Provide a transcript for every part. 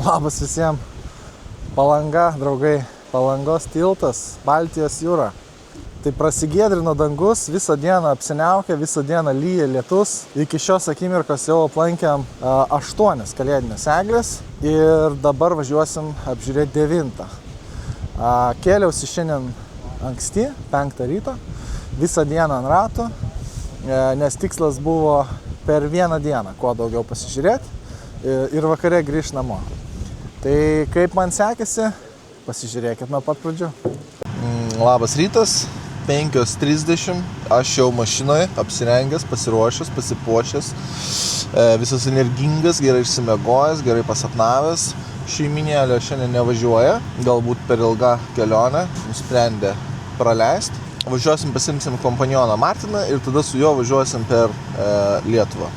Labas visiems. Palanga, draugai. Palangos tiltas, Baltijos jūra. Tai prasigėdrino dangus, visą dieną apsiniaukia, visą dieną lyja lietus. Iki šios akimirkos jau aplankėm 8 kalėdinės eglės ir dabar važiuosim apžiūrėti 9. Kėliausi šiandien anksti, 5 ryto, visą dieną ant ratų, nes tikslas buvo per vieną dieną kuo daugiau pasižiūrėti ir vakare grįžti namo. Tai kaip man sekėsi, pasižiūrėkit nuo pat pradžių. Labas rytas. 5:30, aš jau mašinoje, apsirengęs, pasiruošęs, pasipuošęs, visas energingas, gerai išsimiegojęs, gerai pasapnavęs. Šeiminėlė šiandien nevažiuoja, galbūt per ilgą kelionę, nusprendė praleisti. Važiuosim, pasimsim kompanioną Martiną ir tada su juo važiuosim per Lietuvą.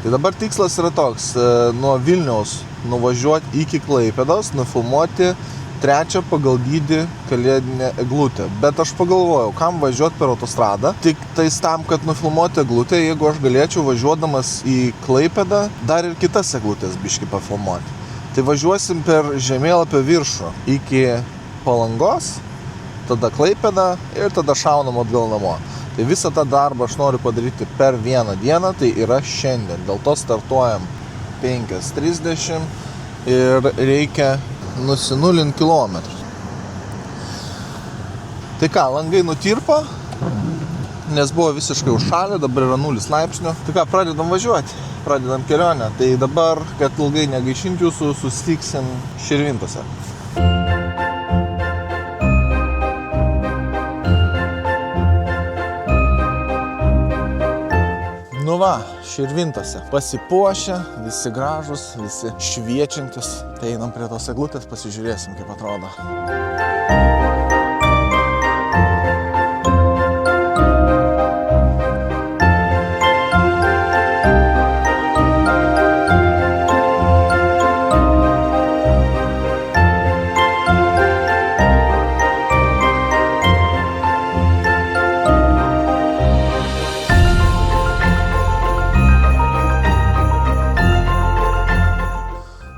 Tai dabar tikslas yra toks, nuo Vilniaus nuvažiuoti iki Klaipėdos, nufilmuoti 3 pagal dydį kalėdinę eglutę. Bet aš pagalvojau, kam važiuoti per autostradą. Tik tais tam, kad nufilmuoti eglutę, jeigu aš galėčiau važiuodamas į Klaipėdą dar ir kitas eglutės biškį pafilmuoti. Tai važiuosim per žemėlapio viršų iki Palangos, tada Klaipėdą ir tada šaunam atgal namo. Tai visą tą darbą aš noriu padaryti per vieną dieną, tai yra šiandien. Dėl to startuojam 5:30 ir reikia nusinulinti kilometrus. Tai ką, langai nutirpo, nes buvo visiškai užšalę, dabar yra 0 laipsnių. Tai ką, pradedam važiuoti, pradedam kelionę. Tai dabar, kad ilgai negaišinti jūsų, susitiksim Širvintose. Nu va, Širvintose. Pasipuošę, visi gražus, visi šviečiantis. Tai einam prie tos eglutės, pasižiūrėsim, kaip atrodo.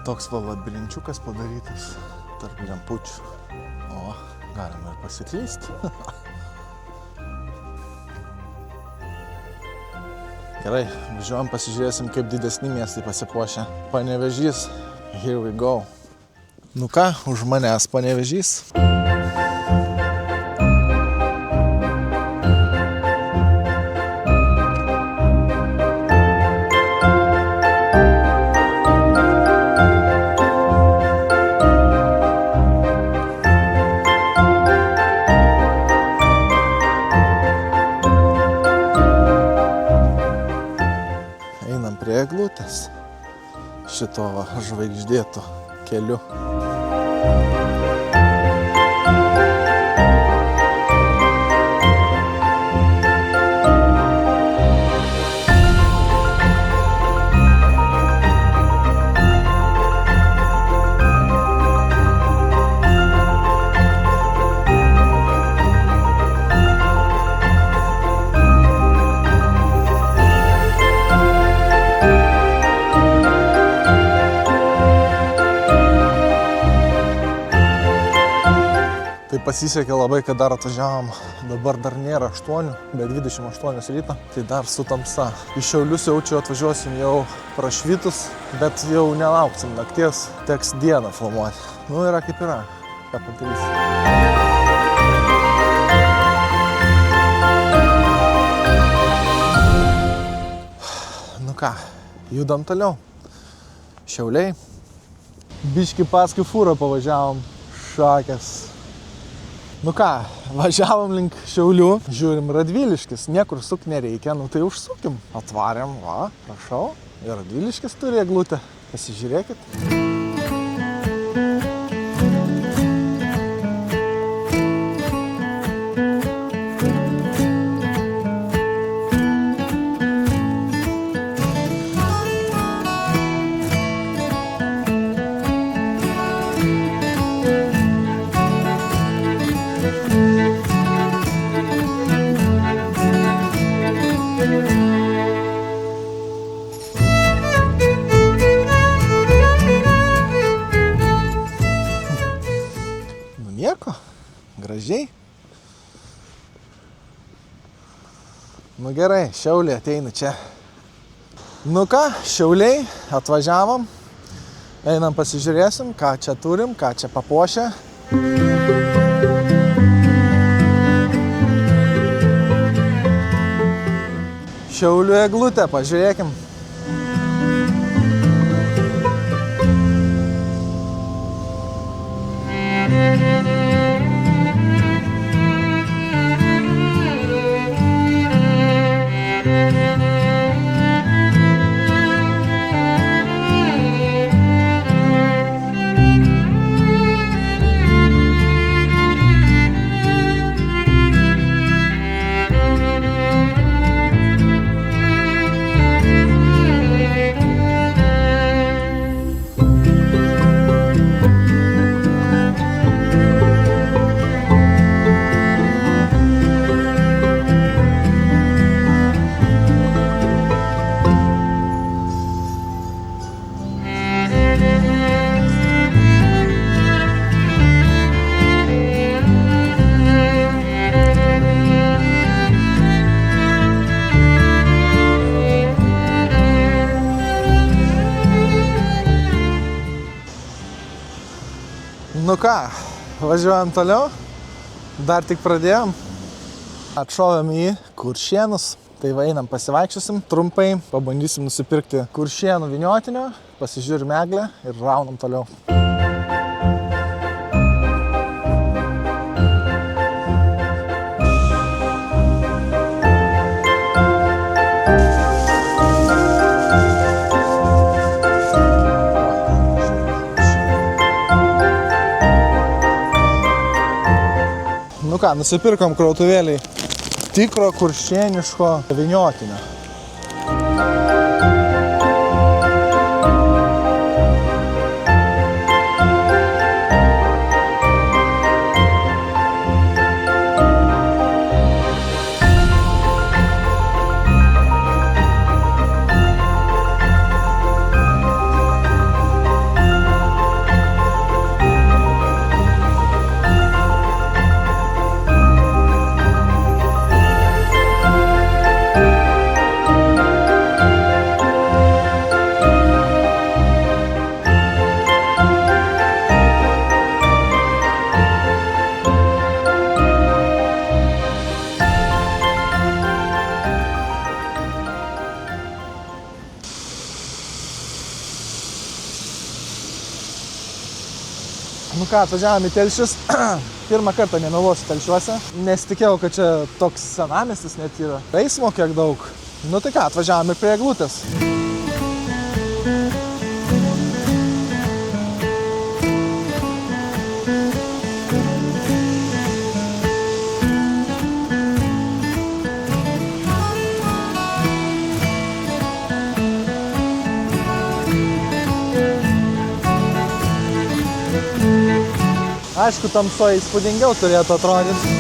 Toks va labirinčiukas padarytas tarp lempučių. O, galima ir pasiklysti. Gerai, važiuojam, pasižiūrėsim, kaip didesni miestai pasipuošia. Panevėžys, here we go. Nu ką, už manęs Panevėžys. Eglutės šito žvaigždėto keliu. Pasisekė labai, kad dar atvažiavom, dabar dar nėra 8, bet 28 ryto, tai dar su tamsa. Iš Šiaulius jaučiu atvažiuosim jau prašvitus, bet jau nelauksim nakties, teks dieną filmuoti. Nu, yra kaip yra, ką padarysi. Nu ką, judam toliau. Šiauliai. Biškį paskui fūrą pavažiavom, šakės. Nu ką, važiavom link Šiaulių, žiūrim Radviliškis, niekur suk nereikia, nu tai užsukim. Atvarėm, va, prašau, ir Radviliškis turi eglutę, pasižiūrėkit. gražiai. Nu gerai, Šiauliai ateina čia. Nu ką, Šiauliai, atvažiavom. Einam pasižiūrėsim, ką čia turim, ką čia papuošia. Šiaulių eglutę, pažiūrėkim. Nu ką, važiuojam toliau, dar tik pradėjom, atšovėm į Kuršėnus, tai va einam pasivaikščiosim, trumpai pabandysim nusipirkti Kuršėnų vyniotinio, pasižiūrim eglę ir raunam toliau. Nu ką, nusipirkom krautuvėliai tikro kuršėniško vyniotinio. Nu ką, atvažiavome į Telšius. Pirmą kartą nemeluosiu Telšiuose. Nesitikėjau, kad čia toks senamiestis net yra. Eismo kiek daug. Nu tai ką, atvažiavome prie eglutės. Aišku, tamsoje įspūdingiau turėtų atrodyti.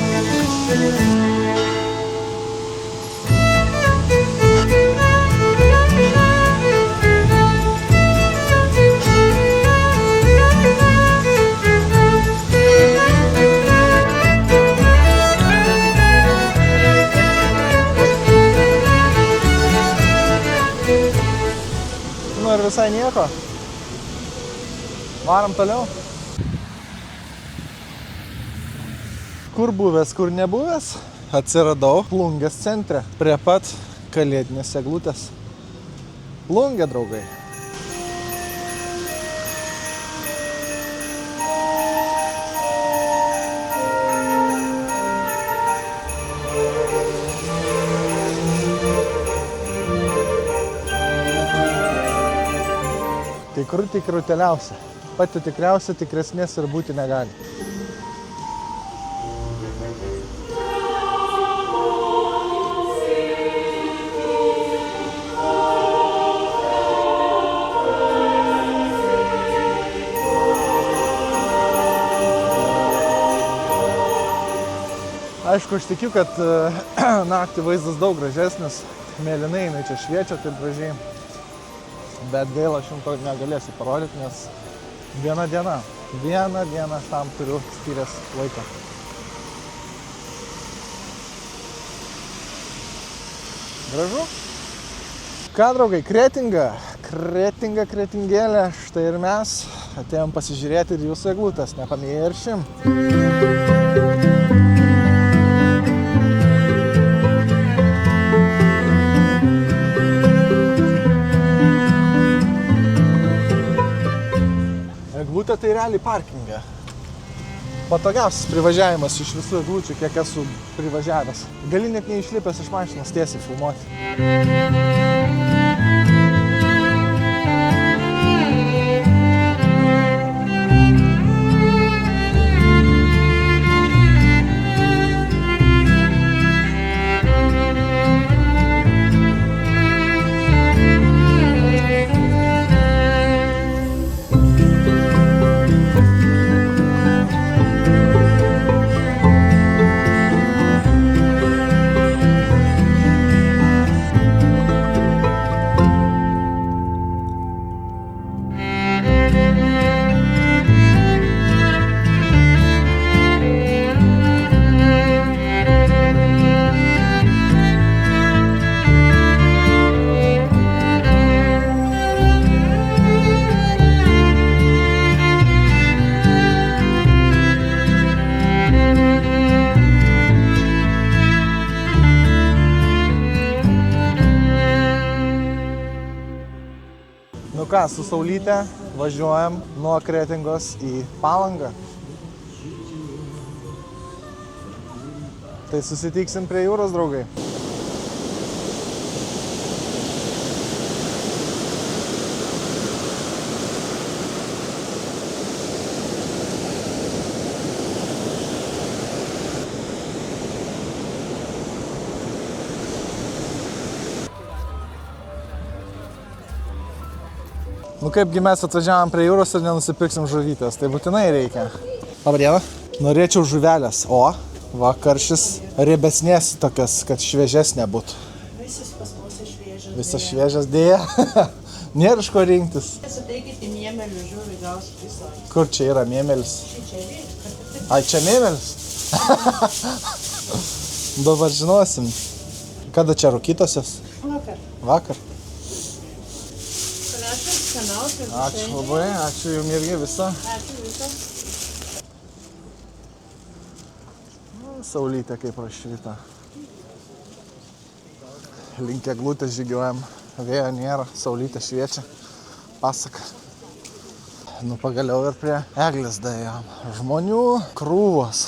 Nu ir visai nieko. Varom toliau. Kur buvęs, kur nebuvęs, atsiradau Plungės centre, prie pat kalėdinės eglutės. Plungė, draugai. Tikruteliausia. Pati tikriausia, tikresnės ir būti negali. Aišku, aš tikiu, kad naktį vaizdas daug gražesnis, mėlynai jinai čia šviečia taip gražiai, bet gaila, aš jums to negalėsiu parodyti, nes vieną dieną aš tam turiu skyręs laiko. Gražu. Ką, draugai, kretingėlė, štai ir mes atėjom pasižiūrėti ir jūsų eglutės, nepamiršim. Eglutė tai realiai parkinge. Patogiausias privažiavimas iš visų eglučių, kiek esu privažiavęs. Gali net neišlipęs iš mašinos tiesiai filmuoti. Nu ką, su saulyte važiuojam nuo Kretingos į Palangą. Tai susitiksim prie jūros, draugai. Nu kaipgi mes atvažiavom prie jūros ir nenusipirksim žuvytės, tai būtinai reikia. Labą dieną. Norėčiau žuvelės, o va karšis riebesnės tokias, kad šviežesnė būtų. Visas pas mus šviežias. Visas šviežias dėja. Nėra iš ko rinktis. Suteikite mėmelių žuvį, gausit visą. Kur čia yra mėmelis? Šičia. Ai, čia mėmelis? Dabar žinosim. Kada čia rūkytosios? Vakar. Vakar. Skaniausias. Ačiū labai, ačiū jums irgi visą. Ačiū visą. Saulytė kaip prašyta. Link eglutės žygiuojam. Vėjo nėra, saulytė šviečia. Pasaka. Nu pagaliau ir prie eglės daėjom. Žmonių krūvos.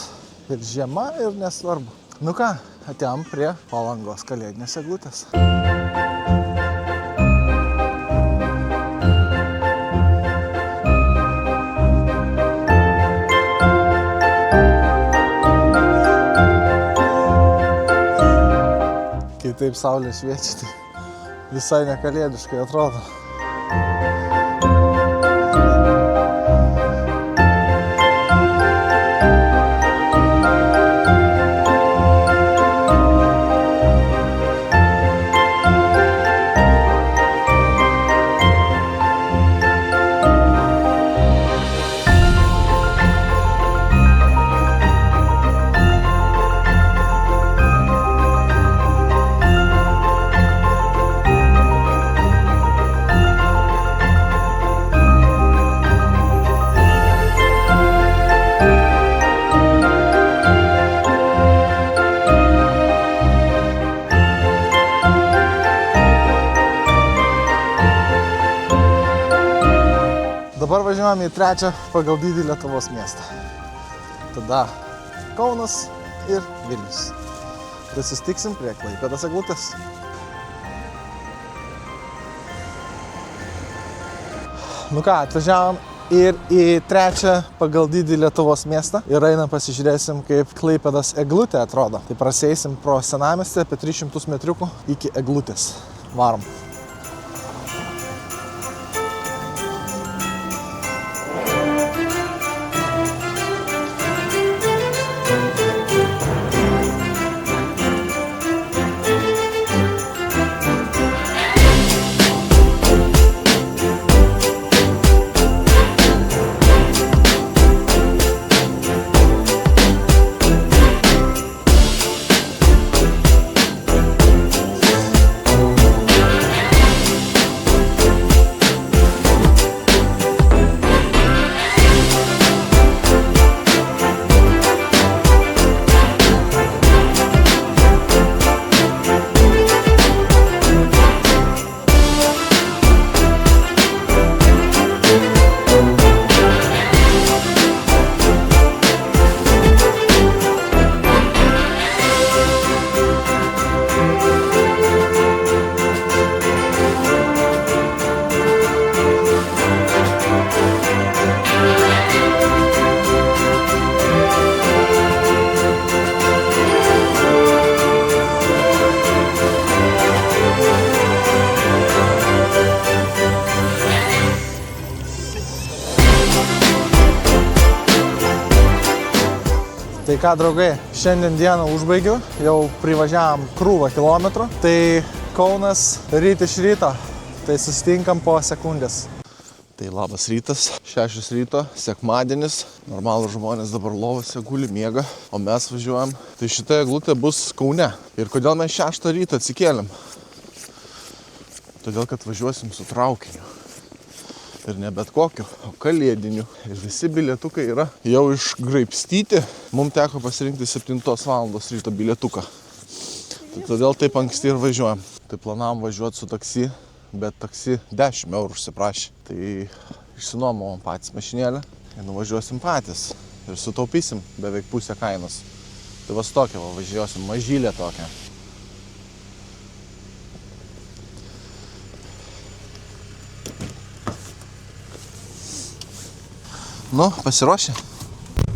Ir žiema, ir nesvarbu. Nu ką, atėjom prie Palangos kalėdinės eglutės. Kai taip saulė šviečia, tai visai nekalėdiškai atrodo. Dabar važiuojame į trečią pagal dydį Lietuvos miestą. Tada Kaunas ir Vilnius. Tai susitiksim prie Klaipėdos eglutės. Nu ką, atvažiavom ir į trečią pagal dydį Lietuvos miestą ir einam pasižiūrėsim, kaip Klaipėdos eglutė atrodo. Tai prasieisim pro senamiestį apie 300 metriukų iki eglutės. Varom. Tai ką, draugai, šiandien dieną užbaigiu, jau privažiavam krūvą kilometrų. Tai Kaunas ryt iš ryto, tai susitinkam po sekundės. Tai labas rytas, 6 ryto, sekmadienis, normalų žmonės dabar lovose guli, miega, o mes važiuojam. Tai šita eglutė bus Kaune. Ir kodėl mes 6 ryto atsikėlėm? Todėl, kad važiuosim su traukiniu. Ir ne bet kokiu, o kalėdiniu. Ir visi bilietukai yra jau išgraibstyti. Mums teko pasirinkti 7 valandos ryto bilietuką. Tai todėl taip anksti ir važiuojam. Tai planavom važiuoti su taksi, bet taksi 10 eurų užsiprašė. Tai išsinuomavom patys mašinėlę ir nuvažiuosim patys. Ir sutaupysim beveik pusę kainos. Tai vas tokia, važiuosim, mažylė tokia. Nu, pasiruošę?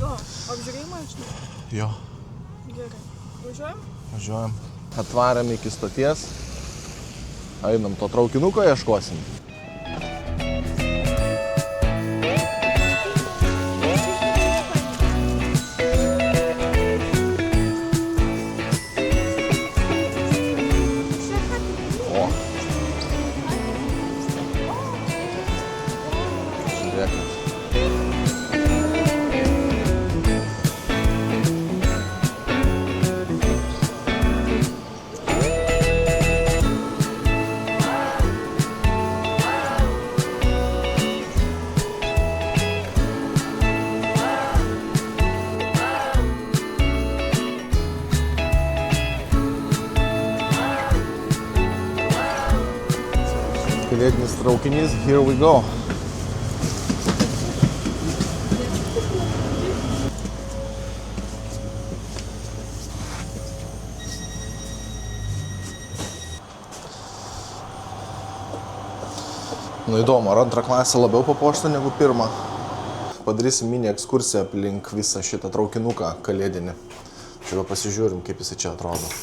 Jo, apžiūrėjai mašiną? Jo. Gerai. Važiuojam? Važiuojam. Atvarėm iki stoties. Einam to traukinuko ieškosim. O. Žiūrėkit. Kalėdinis traukinys, here we go. Nu įdomu, ar antrą klasę labiau papuošta negu pirmą. Padarysim mini ekskursiją aplink visą šitą traukinuką kalėdinį. Tai va pasižiūrim, kaip jisai čia atrodo.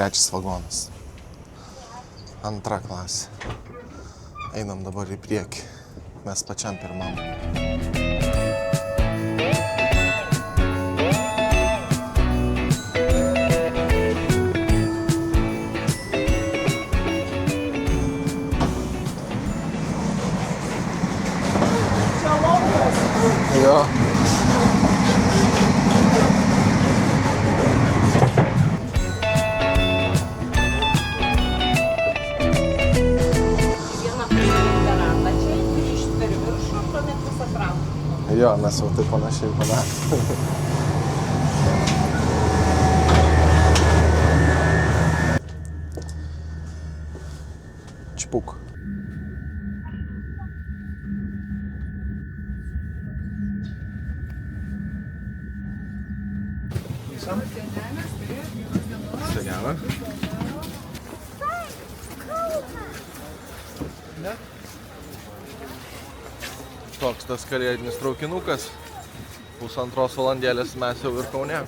Trečias vagonas. Antra klasė. Einam dabar į priekį. Mes pačiam pirmam. Jo. Jo, mes jau taip panašiai padarėm. Čpuk. Seniana. Toks tas kalėdinis traukinukas. 1,5 valandėlės mes jau ir Kaune.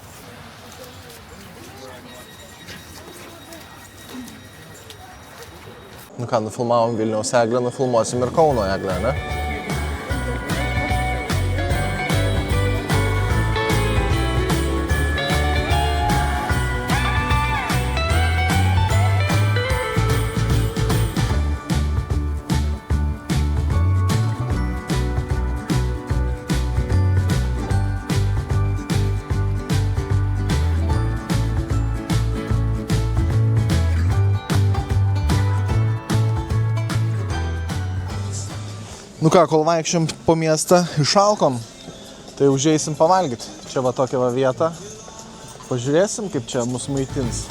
Nu ką, nufilmavom Vilniaus eglę, nufilmuosim ir Kauno eglę, ne? Nu ką, kol vaikščiam po miestą išalkom, tai užeisim pavalgyti. Čia va tokia va vieta. Pažiūrėsim, kaip čia mus maitins.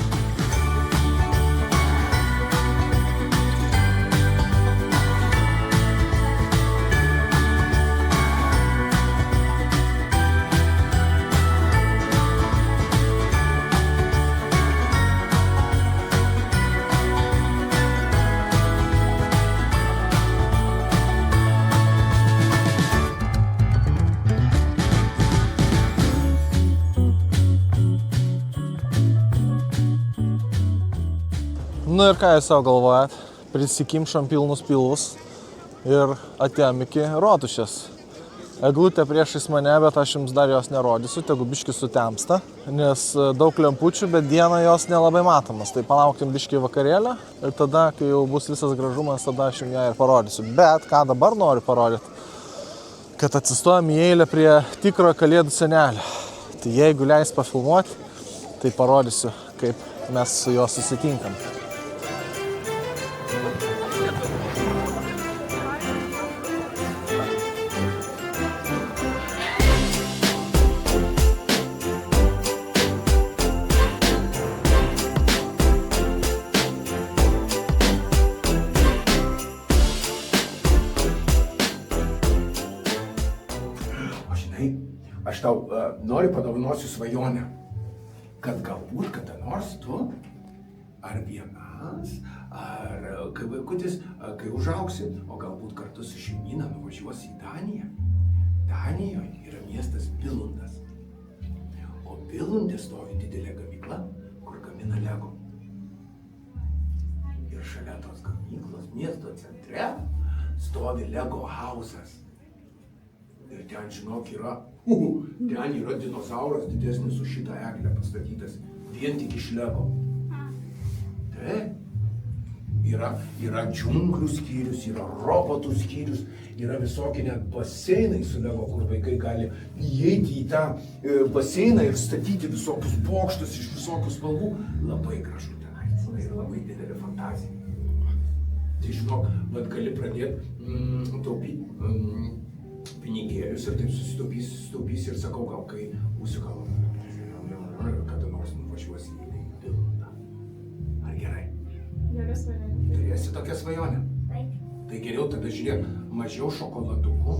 Nu ir ką jūs savo galvojat? Prisikimšam pilnus pilvus ir atėjom iki rotušės. Eglutė priešais mane, bet aš jums dar jos nerodysiu, tegu biški sutemsta, nes daug lempučių, bet dieną jos nelabai matomas. Tai palauktim biški vakarėlę ir tada, kai jau bus visas gražumas, tada aš jums ją ir parodysiu. Bet ką dabar noriu parodyti, kad atsistojom į eilę prie tikrojo kalėdų senelio. Tai jeigu leis pafilmuoti, tai parodysiu, kaip mes su juo susitinkam. Aš tau noriu padovanosiu svajonę, kad galbūt kada nors tu, ar vienas, ar kai vaikutis, kai užaugsi, o galbūt kartu su šeimyna nuvažiuosi į Daniją. Danijoje yra miestas Billundas. O Billunde stovi didelė gamykla, kur gamina Lego. Ir šalia tos gamyklos miesto centre stovi Lego hausas. Ir ten, žinok, ten yra dinozauras didesnis už šitą eglę pastatytas, vien tik iš Lego. Taip, yra džiunglių skyrius, yra robotų skyrius, yra visokie net baseinai su Lego, kur vaikai gali įeiti į tą baseiną ir statyti visokius bokštus iš visokių spalvų. Labai gražu tenai, ir labai didelė fantazija. Tai žinok, bet gali pradėti taupyti pinigėlius ir taip susitaupys ir sakau, gal kai būsiu kada nors nuvažiuosi į Billundą. Ar gerai? Gera svajonė. Turėsi tokią svajonę? Tai geriau tada žiūrėk, mažiau šokoladukų,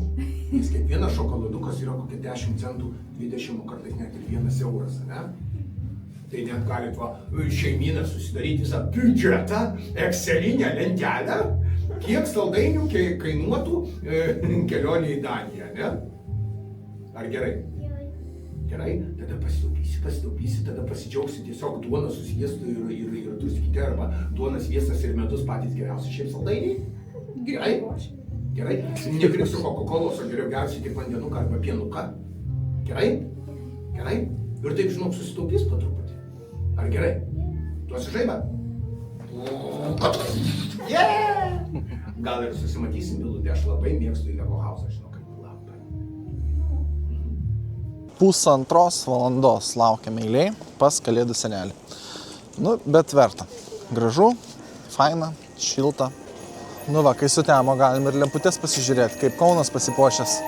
nes kiekvienas šokoladukas yra kokie 10 centų, 20, kartais net ir 1 euras, ne? Tai net galit šeimyną susidaryti visą biudžetą, Excelinę lentelę, kiek saldainių kainuotų kelionė į Daniją, ne? Ar gerai? Gerai? Tada pasitaupysi, tada pasidžiaugsi tiesiog duoną su sviestu ir druskyte, arba duonas, sviestas ir medus patys geriausi šiaip saldainiai. Gerai? Gerai? Nepirksiu Coca-Colos, o geriau gersiu tik vandenuką arba pienuką. Gerai? Gerai? Ir taip, žinok, susitaupys po truputį. Ar gerai? Duosi žaibą? Yeah! Gal ir susimatysim Billunde, aš labai mėgstu į Lego hausą, žinau, kaip labai. 1,5 valandos laukiam eilėj pas kalėdų senelį. Nu, bet verta. Gražu, faina, šilta. Nu va, kai sutemo, galim ir lemputės pasižiūrėti, kaip Kaunas pasipuošęs.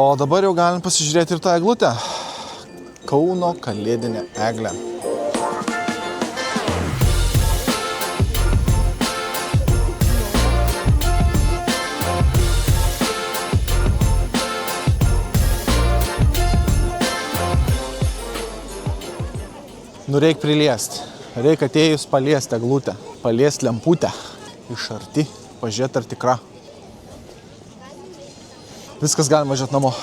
O dabar jau galim pasižiūrėti ir tą eglutę. Kauno kalėdinė eglė. Nu reik priliesti. Reik atėjus paliesti eglutę. Paliesti lemputę. Iš arti. Pažiūrėti ar tikra. Viskas galima važiuoti namo.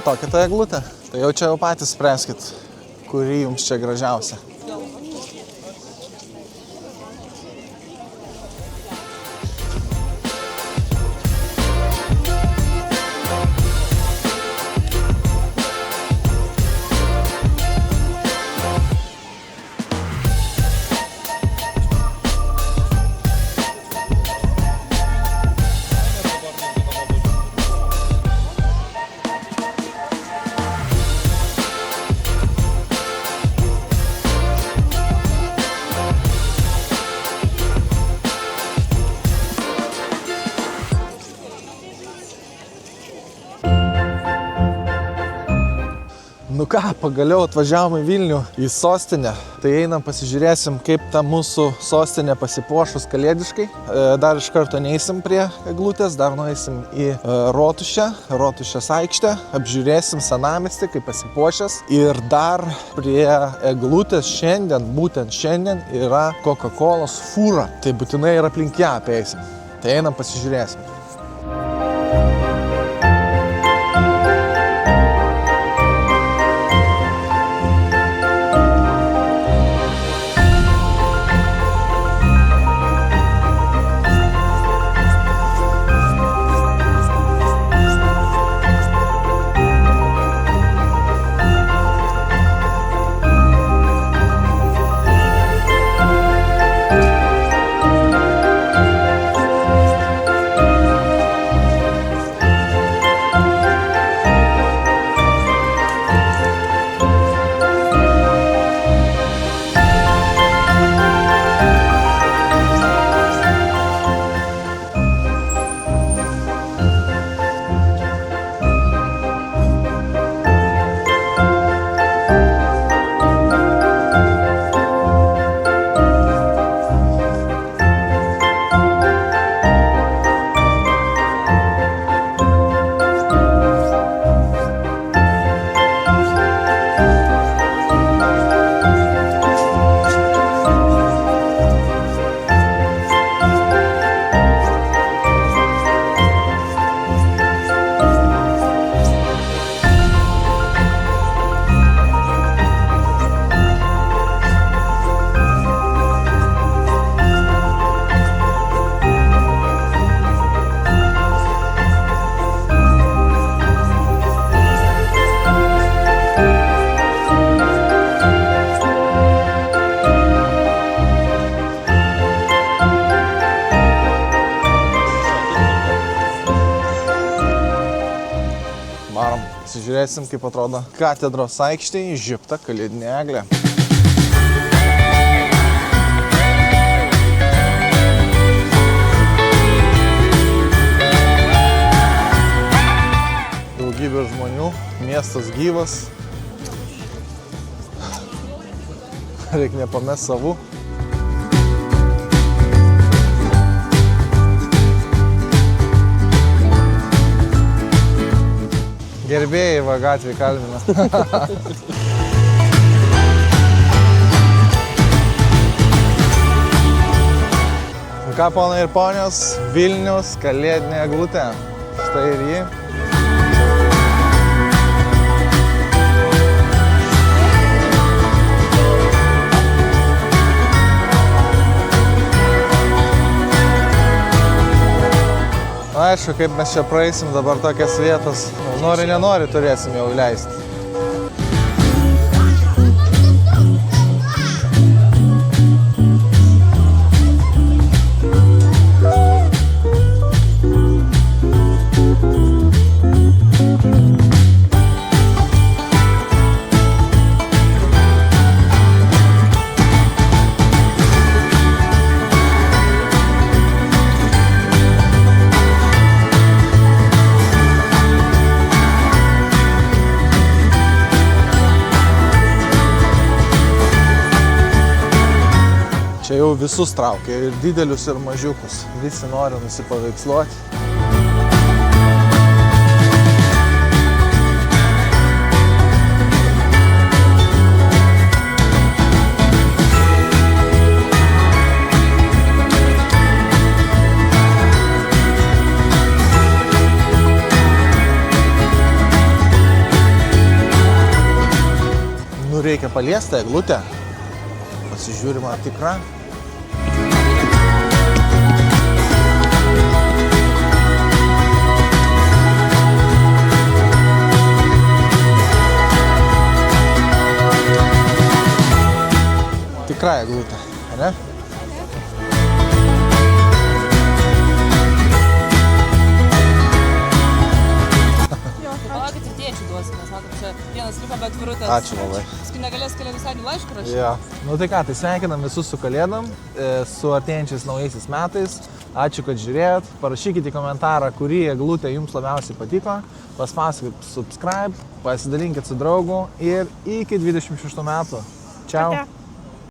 tokia ta eglutė. Tai jau čia jau patys spręskit, kuri jums čia gražiausia. Nu ką, pagaliau atvažiavom į Vilnių, į sostinę. Tai einam pasižiūrėsim, kaip ta mūsų sostinė pasipuošus kalėdiškai. Dar iš karto neįsim prie eglutės, dar nueisim į Rotušės aikštę, apžiūrėsim senamiestį, kaip pasipuošęs. Ir dar prie eglutės šiandien, būtent šiandien, yra Coca-Colos fūra. Tai būtinai ir aplink ją apeisim. Tai einam pasižiūrėsim. Žiūrėsim, kaip atrodo katedros aikštėje įžiebta kalėdinė eglė. Daugybė žmonių, miestas gyvas. Reikia nepamest savų. Gerbėjai va gatvėj kalbina. Ką, ponai ir ponios, Vilnius kalėdinė eglutė. Štai ir ji. Aišku, kaip mes čia praeisim dabar tokias vietas. Nori, nenori, turėsim jau leisti. Čia jau visus traukia, ir didelius, ir mažiukus. Visi nori nusipaveiksluoti. Nu, reikia paliesti eglutę. Pasižiūrima tikra. Tikra eglutė, ne? Palaukit ir tėčiui duosim, nes matom, čia vienas liko be atvirutės. Ačiū labai. Paskui negalės kalėdų laiškų rašyti. Jo. Nu tai ką, tai sveikinam visus su kalėdom, su artėjančiais naujaisiais metais. Ačiū, kad žiūrėjot. Parašykite į komentarą, kurį eglutė jums labiausiai patiko. Paspauskit subscribe, pasidalinkit su draugu ir iki 26 metų. Čiau. Ate.